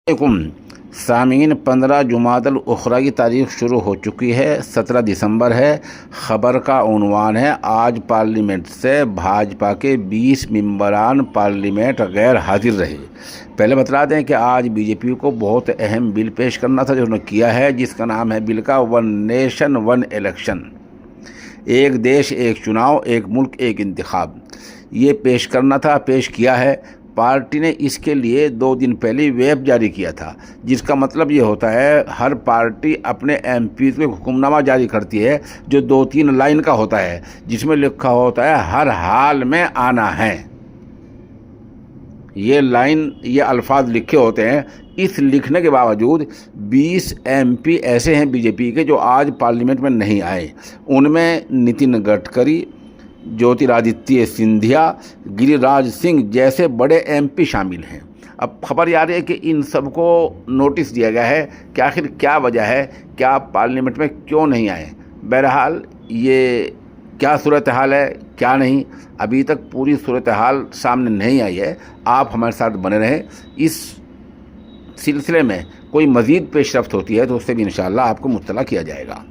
علیکم سامعین، 15 جمادی الاخری کی تاریخ شروع ہو چکی ہے، 17 دسمبر ہے۔ خبر کا عنوان ہے آج پارلیمنٹ سے بھاجپا کے 20 ممبران پارلیمنٹ غیر حاضر رہے۔ پہلے بتلا دیں کہ آج بی جے پی کو بہت اہم بل پیش کرنا تھا جو انہوں نے کیا ہے، جس کا نام ہے بل کا ون نیشن ون الیکشن، ایک دیش ایک چناؤ، ایک ملک ایک انتخاب۔ یہ پیش کرنا تھا، پیش کیا ہے۔ پارٹی نے اس کے لیے 2 دن پہلے ویب جاری کیا تھا، جس کا مطلب یہ ہوتا ہے ہر پارٹی اپنے ایم پیز کو حکم نامہ جاری کرتی ہے جو 2-3 لائن کا ہوتا ہے، جس میں لکھا ہوتا ہے ہر حال میں آنا ہے۔ یہ الفاظ لکھے ہوتے ہیں۔ اس لکھنے کے باوجود 20 ایم پی ایسے ہیں بی جے پی کے جو آج پارلیمنٹ میں نہیں آئے۔ ان میں نتن گڈکری، جیوترادتیہ سندھیا، گری راج سنگھ جیسے بڑے ایم پی شامل ہیں۔ اب خبر یہ آ رہی ہے کہ ان سب کو نوٹس دیا گیا ہے کہ آخر کیا وجہ ہے کہ آپ پارلیمنٹ میں کیوں نہیں آئے۔ بہرحال یہ کیا صورتحال ہے کیا نہیں، ابھی تک پوری صورتحال سامنے نہیں آئی ہے۔ آپ ہمارے ساتھ بنے رہیں، اس سلسلے میں کوئی مزید پیش رفت ہوتی ہے تو اس سے بھی انشاءاللہ آپ کو مطلع کیا جائے گا۔